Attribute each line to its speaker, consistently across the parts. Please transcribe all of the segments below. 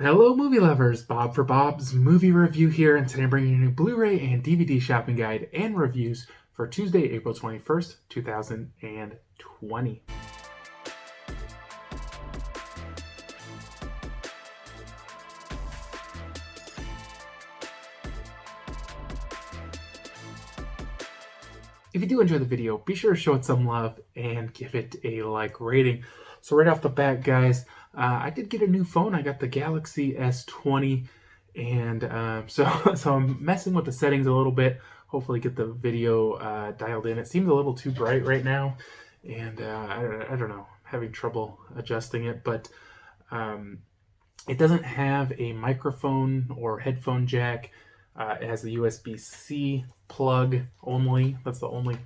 Speaker 1: Hello, movie lovers! Bob for Bob's movie review here, and today I'm bringing you a new Blu-ray and DVD shopping guide and reviews for Tuesday, April 21st, 2020. If you do enjoy the video, be sure to show it some love and give it a like rating. So right off the bat, guys, I did get a new phone. I got the Galaxy S20, and so I'm messing with the settings a little bit. Hopefully get the video dialed in. It seems a little too bright right now, and I don't know, having trouble adjusting it, but it doesn't have a microphone or headphone jack. It has the USB-C plug only. That's the only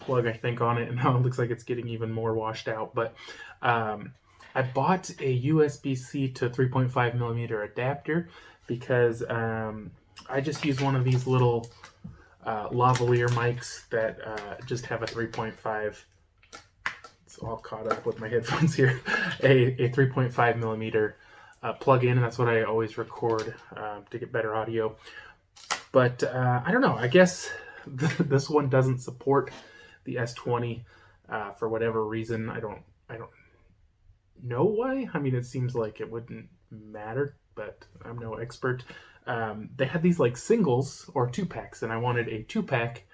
Speaker 1: plug I think on it, and now it looks like it's getting even more washed out. But I bought a USB-C to 3.5 millimeter adapter because I just use one of these little lavalier mics that just have a 3.5. It's all caught up with my headphones here. A 3.5 millimeter plug in, and that's what I always record to get better audio. But I don't know. I guess this one doesn't support the S20 for whatever reason. I don't know why. I mean, it seems like it wouldn't matter, but I'm no expert. They had these like singles or 2-packs, and I wanted a 2-pack,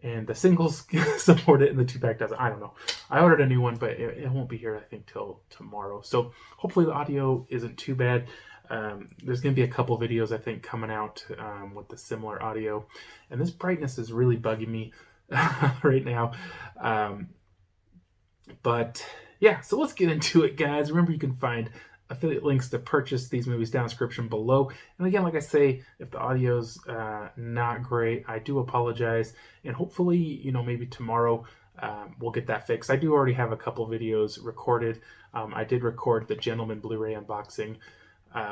Speaker 1: and the singles support it and the 2-pack doesn't. I don't know. I ordered a new one, but it won't be here, I think, till tomorrow. So hopefully the audio isn't too bad. There's going to be a couple videos, I think, coming out with the similar audio. And this brightness is really bugging me right now. But yeah, so let's get into it, guys. Remember, you can find affiliate links to purchase these movies down in the description below. And again, like I say, if the audio's not great, I do apologize. And hopefully, maybe tomorrow we'll get that fixed. I do already have a couple videos recorded. I did record the Gentleman Blu-ray unboxing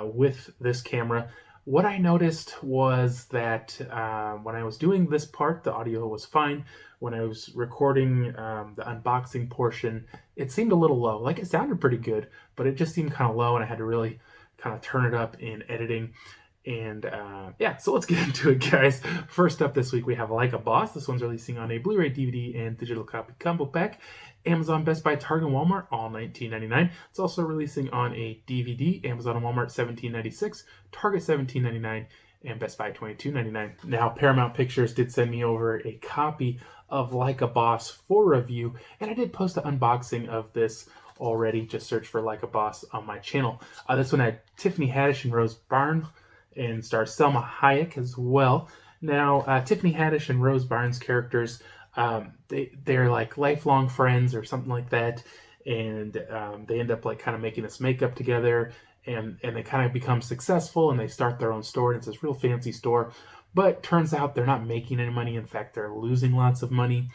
Speaker 1: with this camera. What I noticed was that when I was doing this part, the audio was fine. When I was recording the unboxing portion, it seemed a little low. Like, it sounded pretty good, but it just seemed kind of low, and I had to really kind of turn it up in editing. And yeah, so let's get into it, guys. First up this week, we have Like a Boss. This one's releasing on a Blu-ray, DVD, and digital copy combo pack. Amazon, Best Buy, Target, and Walmart, all $19.99. It's also releasing on a DVD. Amazon and Walmart, $17.96. Target, $17.99. And Best Buy, $22.99. Now, Paramount Pictures did send me over a copy of Like a Boss for review, and I did post an unboxing of this already. Just search for Like a Boss on my channel. This one had Tiffany Haddish and Rose Byrne, and stars Selma Hayek as well. Now, Tiffany Haddish and Rose Byrne's characters, they're like lifelong friends or something like that, and they end up like kind of making this makeup together, and they kind of become successful, and they start their own store, and it's this real fancy store. But turns out they're not making any money. In fact, they're losing lots of money.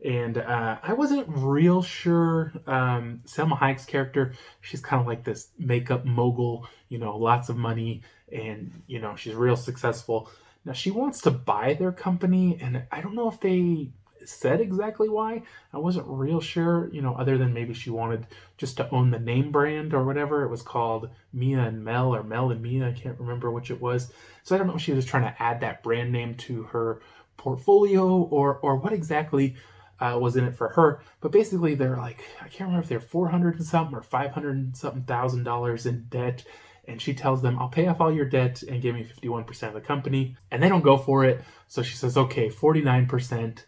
Speaker 1: And I wasn't real sure. Selma Hayek's character, she's kind of like this makeup mogul, lots of money, and, she's real successful. Now, she wants to buy their company, and I don't know if they said exactly why. I wasn't real sure, other than maybe she wanted just to own the name brand or whatever. It was called Mia and Mel, or Mel and Mia. I can't remember which it was. So I don't know if she was trying to add that brand name to her portfolio or what exactly was in it for her. But basically, they're like, I can't remember if they're 400 and something or 500 and something $1,000 in debt. And she tells them, I'll pay off all your debt and give me 51% of the company. And they don't go for it. So she says, okay, 49%.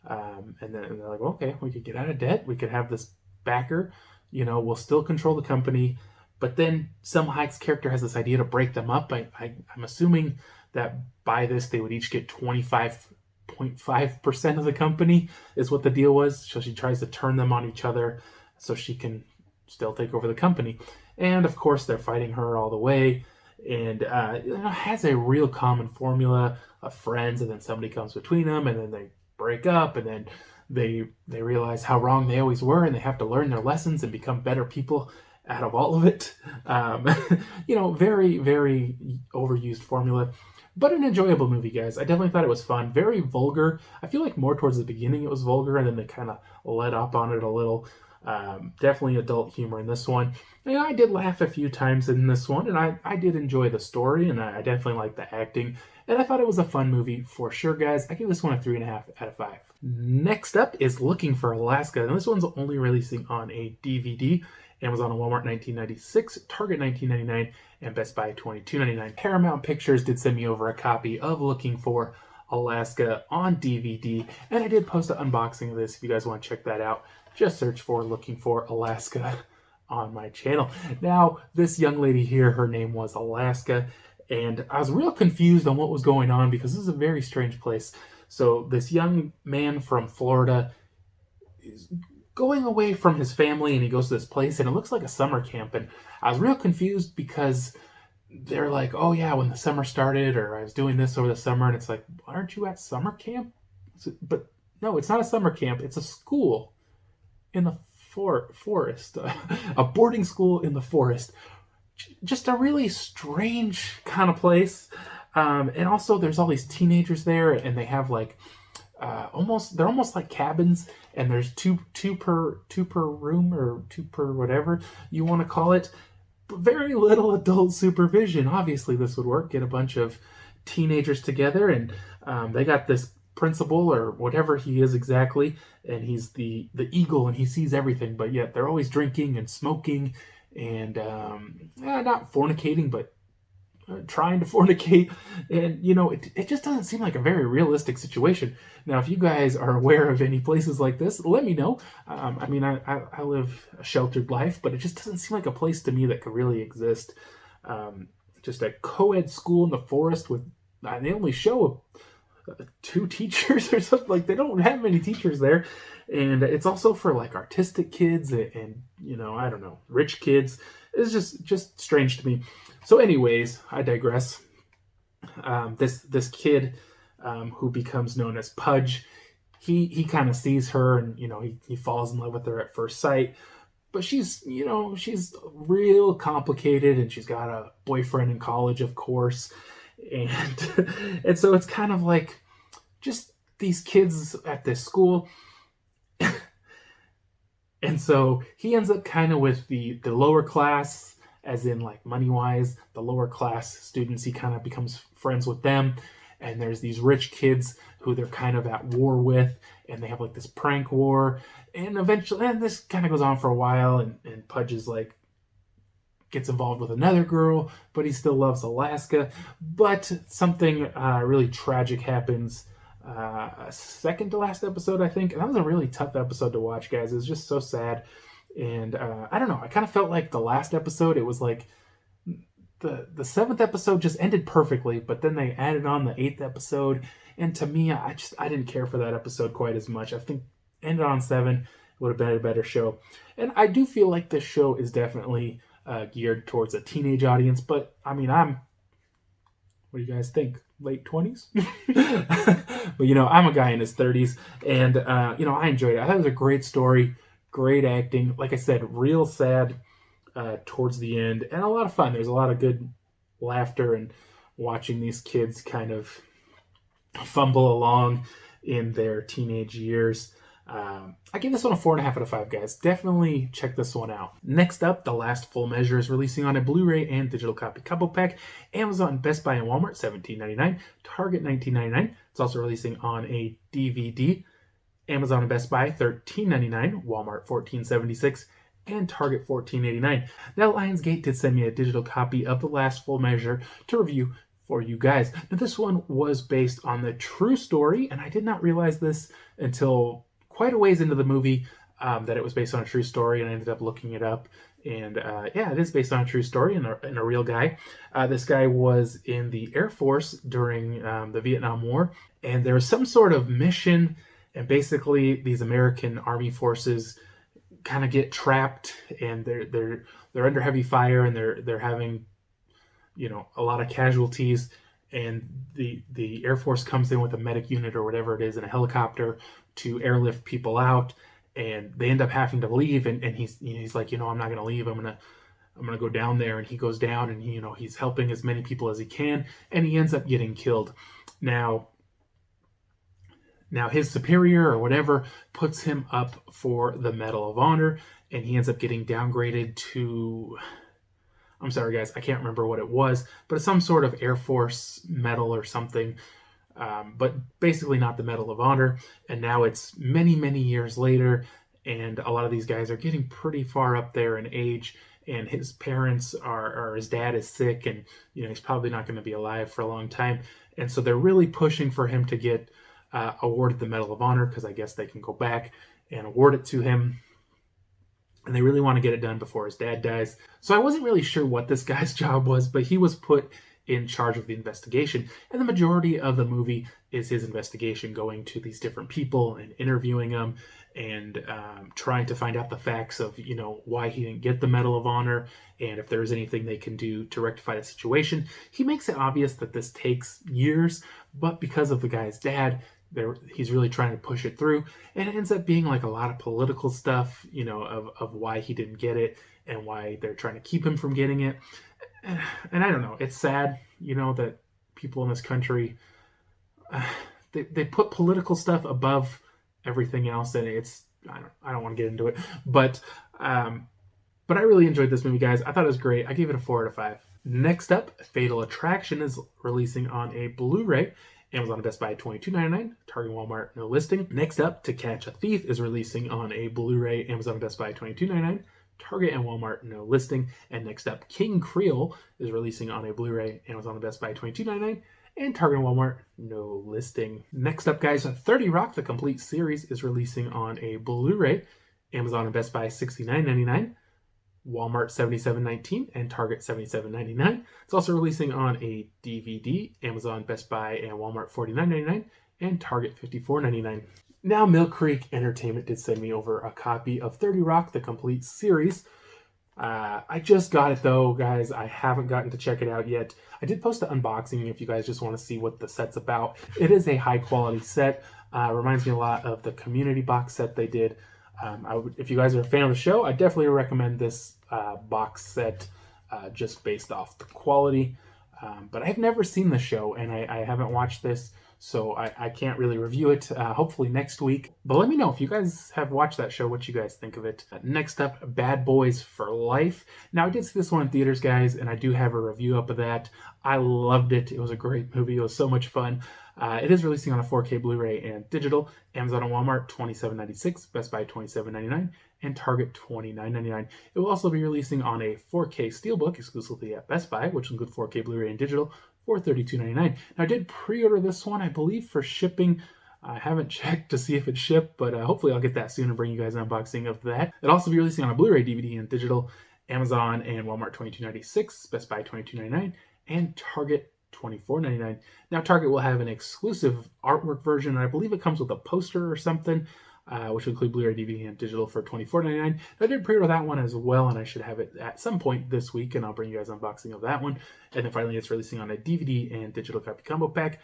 Speaker 1: And then they're like, well, okay, we could get out of debt. We could have this backer. We'll still control the company. But then Selma Hayek's character has this idea to break them up. I'm assuming that by this, they would each get 25.5% of the company is what the deal was. So she tries to turn them on each other so she can still take over the company. And of course, they're fighting her all the way. And it has a real common formula of friends, and then somebody comes between them, and then they break up, and then they realize how wrong they always were, and they have to learn their lessons and become better people out of all of it. Very, very overused formula. But an enjoyable movie, guys. I definitely thought it was fun. Very vulgar. I feel like more towards the beginning it was vulgar, and then they kind of let up on it a little. Definitely adult humor in this one. And I did laugh a few times in this one, and I did enjoy the story, and I definitely liked the acting. And I thought it was a fun movie for sure, guys. I give this one a 3.5 out of 5. Next up is Looking for Alaska. And this one's only releasing on a DVD. Amazon and Walmart 1996, Target 1999, and Best Buy 22.99. Paramount Pictures did send me over a copy of Looking for Alaska on DVD, and I did post an unboxing of this if you guys want to check that out. Just search for Looking for Alaska on my channel. Now, this young lady here, her name was Alaska, and I was real confused on what was going on because this is a very strange place. So this young man from Florida is going away from his family, and he goes to this place, and it looks like a summer camp. And I was real confused because they're like, oh yeah, when the summer started, or I was doing this over the summer, and it's like, aren't you at summer camp? But no, it's not a summer camp. It's a school in the forest, a boarding school in the forest. Just a really strange kind of place. And also there's all these teenagers there, and they have like they're almost like cabins, and there's two per room, or two per whatever you want to call it. But very little adult supervision. Obviously this would work. Get a bunch of teenagers together, and they got this principal or whatever he is exactly, and he's the eagle, and he sees everything, but yet they're always drinking and smoking and not fornicating, but trying to fornicate. And it just doesn't seem like a very realistic situation. Now, if you guys are aware of any places like this, let me know. I live a sheltered life, but it just doesn't seem like a place to me that could really exist. Just a co-ed school in the forest with they only show 2 teachers or something. Like, they don't have many teachers there, and it's also for like artistic kids and I don't know, rich kids. It's just strange to me. So anyways, I digress. This kid who becomes known as Pudge, he kind of sees her, and he falls in love with her at first sight. But she's real complicated, and she's got a boyfriend in college, of course. And so it's kind of like just these kids at this school. And so he ends up kind of with the lower class, as in like money-wise, the lower class students. He kind of becomes friends with them. And there's these rich kids who they're kind of at war with, and they have like this prank war. And eventually, and this kind of goes on for a while, and Pudge is like, gets involved with another girl, but he still loves Alaska. But something really tragic happens. Second to last episode, I think. And that was a really tough episode to watch, guys. It was just so sad. And I don't know. I kind of felt like the last episode, it was like the 7th episode just ended perfectly, but then they added on the 8th episode. And to me, I didn't care for that episode quite as much. I think ended on 7 would have been a better show. And I do feel like this show is definitely geared towards a teenage audience, but I mean, what do you guys think? Late 20s? But I'm a guy in his 30s, and I enjoyed it. I thought it was a great story, great acting. Like I said, real sad towards the end, and a lot of fun. There's a lot of good laughter and watching these kids kind of fumble along in their teenage years. I give this one a 4.5 out of 5, guys. Definitely check this one out. Next up, The Last Full Measure is releasing on a Blu-ray and digital copy combo pack. Amazon, Best Buy, and Walmart, $17.99. Target, $19.99. It's also releasing on a DVD. Amazon and Best Buy, $13.99. Walmart, $14.76. And Target, $14.89. Now, Lionsgate did send me a digital copy of The Last Full Measure to review for you guys. Now, this one was based on the true story, and I did not realize this until quite a ways into the movie, that it was based on a true story, and I ended up looking it up. And it is based on a true story and a real guy. This guy was in the Air Force during the Vietnam War, and there was some sort of mission, and basically these American Army forces kind of get trapped, and they're under heavy fire, and they're having a lot of casualties. And the Air Force comes in with a medic unit or whatever it is in a helicopter to airlift people out, and they end up having to leave. And he's like, I'm not going to leave. I'm gonna go down there. And he goes down, and he's helping as many people as he can, and he ends up getting killed. Now his superior or whatever puts him up for the Medal of Honor, and he ends up getting downgraded to, I'm sorry guys, I can't remember what it was, but it's some sort of Air Force medal or something, but basically not the Medal of Honor. And now it's many, many years later, and a lot of these guys are getting pretty far up there in age, and his parents or his dad is sick, and he's probably not going to be alive for a long time. And so they're really pushing for him to get awarded the Medal of Honor, because I guess they can go back and award it to him. And they really want to get it done before his dad dies. So I wasn't really sure what this guy's job was, but he was put in charge of the investigation. And the majority of the movie is his investigation, going to these different people and interviewing them and trying to find out the facts of, why he didn't get the Medal of Honor and if there's anything they can do to rectify the situation. He makes it obvious that this takes years, but because of the guy's dad, he's really trying to push it through, and it ends up being like a lot of political stuff, of why he didn't get it and why they're trying to keep him from getting it. And I don't know, it's sad, that people in this country, they put political stuff above everything else, and I don't want to get into it, but I really enjoyed this movie, guys. I thought it was great. I gave it a 4 out of 5. Next up, Fatal Attraction is releasing on a Blu-ray. Amazon and Best Buy $22.99, Target and Walmart no listing. Next up, To Catch a Thief is releasing on a Blu-ray, Amazon and Best Buy $22.99, Target and Walmart no listing. And next up, King Creole is releasing on a Blu-ray, Amazon and Best Buy $22.99, and Target and Walmart no listing. Next up, guys, 30 Rock, the complete series, is releasing on a Blu-ray, Amazon and Best Buy $69.99, Walmart $77.19, and Target $77.99. It's also releasing on a DVD, Amazon, Best Buy, and Walmart $49.99, and Target $54.99. Now, Mill Creek Entertainment did send me over a copy of 30 Rock, the complete series. I just got it though, guys. I haven't gotten to check it out yet. I did post an unboxing if you guys just want to see what the set's about. It is a high quality set. Reminds me a lot of the Community box set they did. If you guys are a fan of the show, I definitely recommend this box set just based off the quality. But I've never seen the show, and I haven't watched this, so I can't really review it. Hopefully next week. But let me know if you guys have watched that show, what you guys think of it. Next up, Bad Boys for Life. Now, I did see this one in theaters, guys, and I do have a review up of that. I loved it. It was a great movie. It was so much fun. It is releasing on a 4K Blu-ray and digital. Amazon and Walmart $27.96, Best Buy $27.99, and Target $29.99. It will also be releasing on a 4K Steelbook exclusively at Best Buy, which will include 4K Blu-ray and digital, for $32.99. Now, I did pre-order this one, I believe, for shipping. I haven't checked to see if it's shipped, but hopefully I'll get that soon and bring you guys an unboxing of that. It'll also be releasing on a Blu-ray, DVD, and digital. Amazon and Walmart $22.96, Best Buy $22.99, and Target $24.99. Now, Target will have an exclusive artwork version, and I believe it comes with a poster or something, which will include Blu-ray, DVD, and digital for $24.99. I did pre-order that one as well, and I should have it at some point this week, and I'll bring you guys an unboxing of that one. And then finally, it's releasing on a DVD and digital copy combo pack.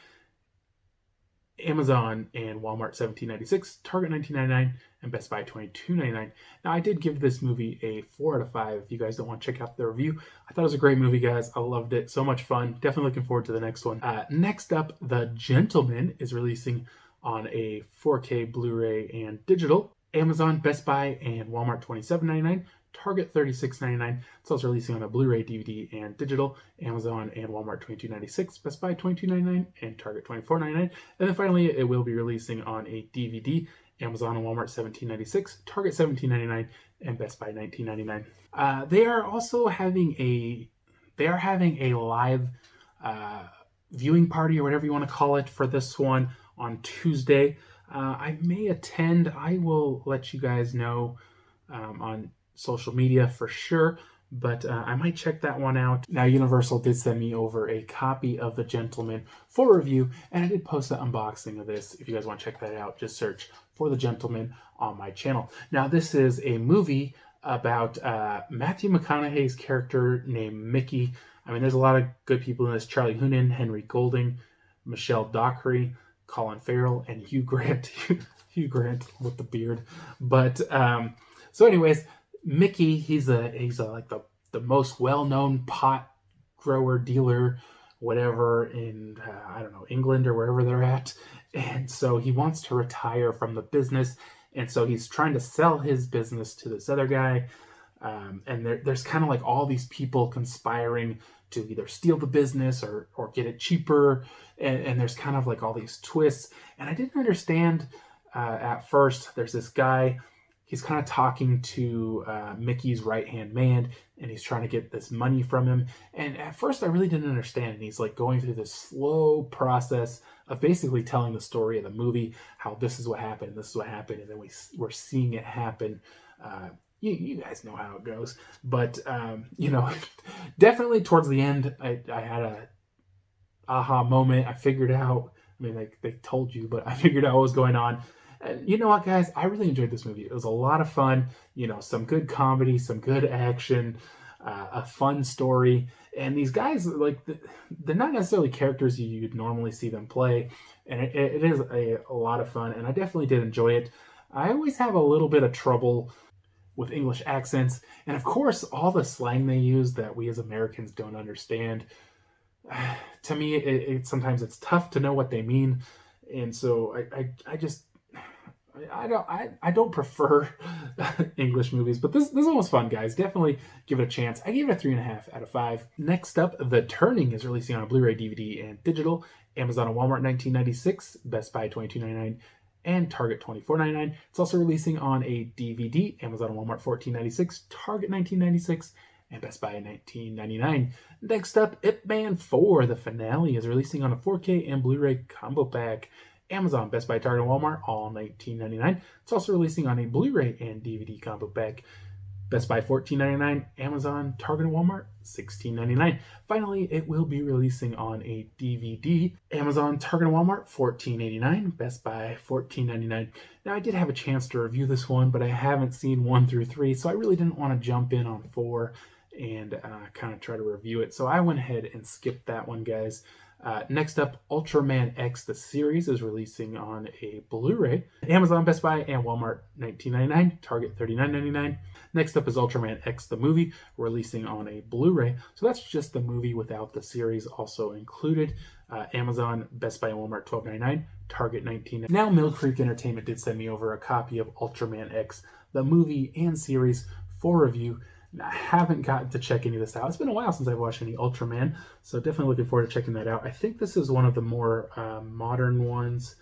Speaker 1: Amazon and Walmart $17.96, Target $19.99, and Best Buy $22.99. Now, I did give this movie a 4 out of 5. If you guys don't want to check out the review, I thought it was a great movie, guys. I loved it. So much fun. Definitely looking forward to the next one. Next up, The Gentleman is releasing on a 4K Blu-ray and digital. Amazon, Best Buy, and Walmart $27.99. Target $36.99. It's also releasing on a Blu-ray, DVD, and digital. Amazon and Walmart $22.96, Best Buy $22.99, and Target $24.99. And then finally, it will be releasing on a DVD. Amazon and Walmart $17.96, Target $17.99, and Best Buy $19.99. They are also having a live viewing party, or whatever you want to call it, for this one on Tuesday. I may attend. I will let you guys know on social media for sure, but I might check that one out. Now, Universal did send me over a copy of The Gentleman for review, and I did post an unboxing of this. If you guys want to check that out, just search for The Gentleman on my channel. Now, this is a movie about Matthew McConaughey's character named Mickey. I mean, there's a lot of good people in this. Charlie Hunnam, Henry Golding, Michelle Dockery, Colin Farrell, and Hugh Grant. Hugh Grant with the beard. But so anyways, Mickey, he's like the most well-known pot grower, dealer, whatever, in I don't know, England or wherever they're at. And so he wants to retire from the business, And so he's trying to sell his business to this other guy. And there's kind of like all these people conspiring to either steal the business or get it cheaper. And there's kind of like all these twists. And I didn't understand at first. There's this guy, he's kind of talking to Mickey's right-hand man, and he's trying to get this money from him. And at first I really didn't understand. And he's like going through this slow process of basically telling the story of the movie, how this is what happened, this is what happened, and then we're seeing it happen. You guys know how it goes. But, definitely towards the end, I had a aha moment. I figured out, I mean, they told you, but I figured out what was going on. And you know what, guys? I really enjoyed this movie. It was a lot of fun. Some good comedy, some good action, a fun story. And these guys, like, they're not necessarily characters you'd normally see them play. And it is a lot of fun. And I definitely did enjoy it. I always have a little bit of trouble with English accents. And of course, all the slang they use that we as Americans don't understand. To me, sometimes it's tough to know what they mean. And so I don't prefer English movies, but this one was fun, guys. Definitely give it a chance. I gave it a 3.5 out of 5. Next up, The Turning is releasing on a Blu-ray, DVD, and digital. Amazon and Walmart $19.96, Best Buy $22.99, and Target $24.99. It's also releasing on a DVD. Amazon and Walmart $14.96, Target $19.96, and Best Buy $19.99. Next up, Ip Man 4, the finale, is releasing on a 4K and Blu-ray combo pack. Amazon, Best Buy, Target, and Walmart, all $19.99. It's also releasing on a Blu-ray and DVD combo pack. Best Buy, $14.99. Amazon, Target, and Walmart, $16.99. Finally, it will be releasing on a DVD. Amazon, Target, and Walmart, $14.89. Best Buy, $14.99. Now, I did have a chance to review this one, but I haven't seen 1 through 3, so I really didn't want to jump in on 4 and kind of try to review it. So I went ahead and skipped that one, guys. Next up, Ultraman X, the series, is releasing on a Blu-ray. Amazon, Best Buy, and Walmart, $19.99. Target, $39.99. Next up is Ultraman X, the movie, releasing on a Blu-ray. So that's just the movie without the series also included. Amazon, Best Buy, and Walmart, $12.99. Target, $19.99. Now, Mill Creek Entertainment did send me over a copy of Ultraman X, the movie and series, for review. I haven't gotten to check any of this out. It's been a while since I've watched any Ultraman, so definitely looking forward to checking that out. I think this is one of the more modern ones.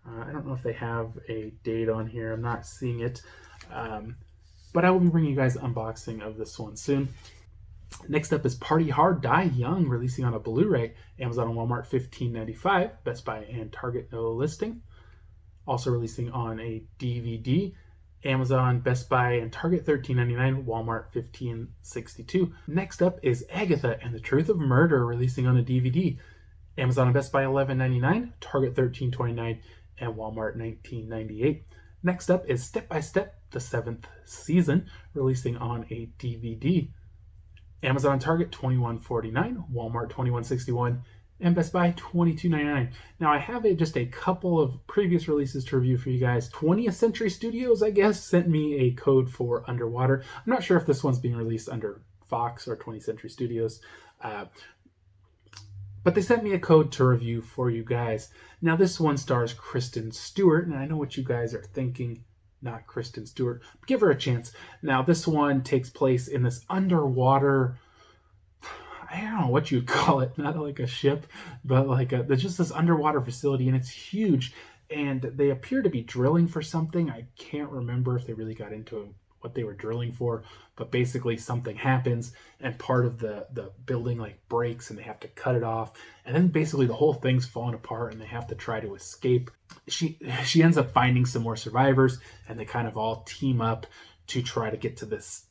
Speaker 1: I don't know if they have a date on here. I'm not seeing it. But I will be bringing you guys an unboxing of this one soon. Next up is Party Hard, Die Young, releasing on a Blu-ray. Amazon and Walmart, $15.95. Best Buy and Target, no listing. Also releasing on a DVD. Amazon, Best Buy, and Target $13.99, Walmart $15.62. Next up is Agatha and the Truth of Murder, releasing on a DVD. Amazon and Best Buy $11.99, Target $13.29, and Walmart $19.98. Next up is Step by Step, the 7th season, releasing on a DVD. Amazon and Target $21.49, Walmart $21.61, and Best Buy $22.99. Now I have just a couple of previous releases to review for you guys. 20th Century Studios, I guess, sent me a code for Underwater. I'm not sure if this one's being released under Fox or 20th Century Studios, but they sent me a code to review for you guys. Now this one stars Kristen Stewart, and I know what you guys are thinking. Not Kristen Stewart. Give her a chance. Now this one takes place in this underwater, I don't know what you'd call it, not like a ship, but like there's just this underwater facility, and it's huge, and they appear to be drilling for something. I can't remember if they really got into what they were drilling for, but basically something happens, and part of the building like breaks, and they have to cut it off, and then basically the whole thing's falling apart, and they have to try to escape. She ends up finding some more survivors, and they kind of all team up to try to get to this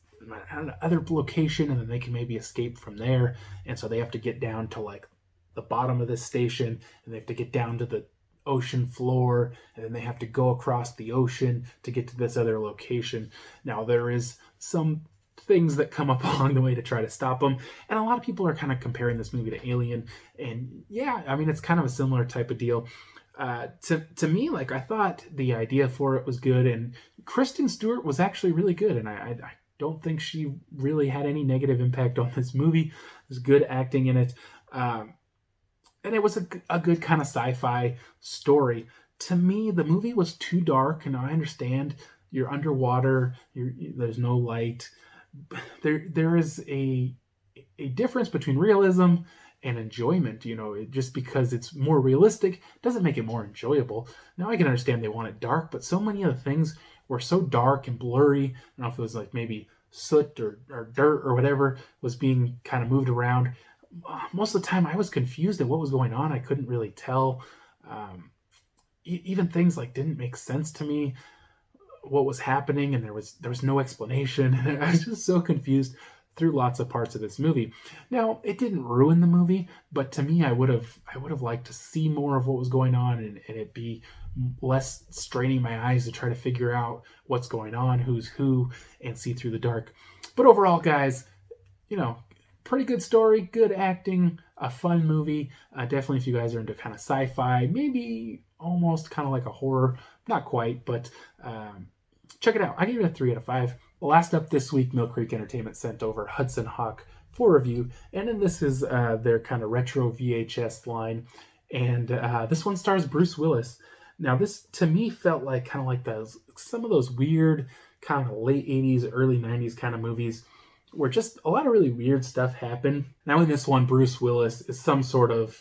Speaker 1: other location, and then they can maybe escape from there. And so they have to get down to like the bottom of this station, and they have to get down to the ocean floor, and then they have to go across the ocean to get to this other location. Now there is some things that come up along the way to try to stop them, and a lot of people are kind of comparing this movie to Alien, and yeah, I mean, it's kind of a similar type of deal. To me, like, I thought the idea for it was good, and Kristen Stewart was actually really good, and I don't think she really had any negative impact on this movie. There's good acting in it. And it was a good kind of sci-fi story. to me, the movie was too dark, and I understand you're underwater, there's no light. There is a difference between realism and enjoyment. Just because it's more realistic doesn't make it more enjoyable. Now I can understand they want it dark, but so many of the things were so dark and blurry. I don't know if it was like maybe soot or dirt or whatever was being kind of moved around. Most of the time I was confused at what was going on. I couldn't really tell. Even things like didn't make sense to me what was happening, and there was no explanation, and I was just so confused through lots of parts of this movie. Now, it didn't ruin the movie, but to me, I would have liked to see more of what was going on, and it be less straining my eyes to try to figure out what's going on, who's who, and see through the dark. But overall, guys, pretty good story, good acting, a fun movie. Definitely if you guys are into kind of sci-fi, maybe almost kind of like a horror, not quite, but check it out. I give it a 3 out of 5. Last up this week, Mill Creek Entertainment sent over Hudson Hawk for review, and then this is their kind of retro VHS line, and this one stars Bruce Willis. Now, this to me felt like kind of like some of those weird kind of late 80s, early 90s kind of movies where just a lot of really weird stuff happened. Now in this one, Bruce Willis is some sort of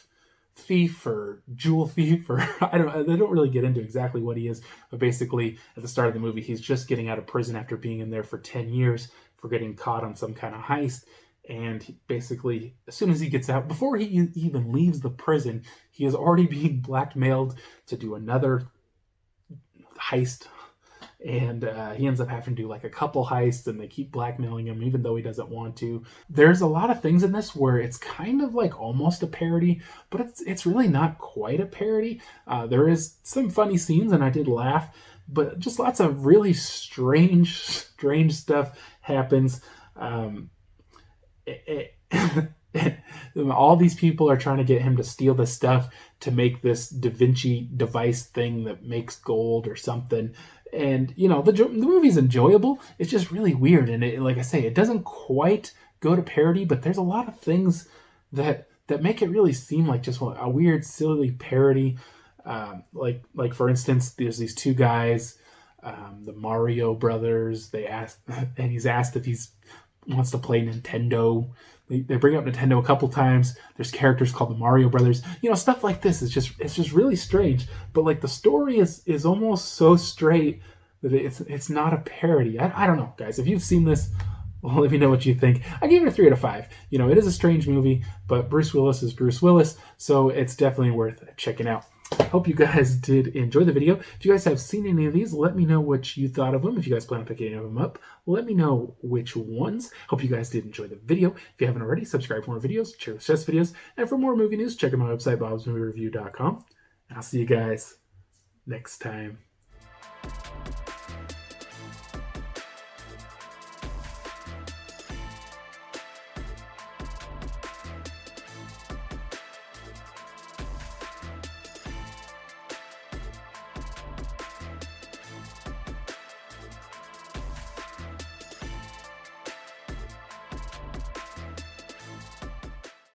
Speaker 1: thief or jewel thief, or they don't really get into exactly what he is, but basically at the start of the movie, he's just getting out of prison after being in there for 10 years for getting caught on some kind of heist. And basically, as soon as he gets out, before he even leaves the prison, he is already being blackmailed to do another heist. And he ends up having to do like a couple heists, and they keep blackmailing him even though he doesn't want to. There's a lot of things in this where it's kind of like almost a parody, but it's really not quite a parody. There is some funny scenes, and I did laugh, but just lots of really strange stuff happens. All these people are trying to get him to steal this stuff to make this Da Vinci device thing that makes gold or something. And, the movie's enjoyable. It's just really weird. And like I say, it doesn't quite go to parody, but there's a lot of things that make it really seem like just a weird, silly parody. Like for instance, there's these two guys, the Mario brothers. And he's asked if he wants to play Nintendo. They bring up Nintendo a couple times. There's characters called the Mario Brothers. Stuff like this is just really strange. But like the story is almost so straight that it's not a parody. I don't know, guys. If you've seen this, well, let me know what you think. I gave it a 3 out of 5. It is a strange movie, but Bruce Willis is Bruce Willis, so it's definitely worth checking out. Hope you guys did enjoy the video. If you guys have seen any of these, let me know what you thought of them. If you guys plan on picking any of them up, let me know which ones. Hope you guys did enjoy the video. If you haven't already, subscribe for more videos, share with chess videos, and for more movie news, check out my website, bobsmoviereview.com. And I'll see you guys next time.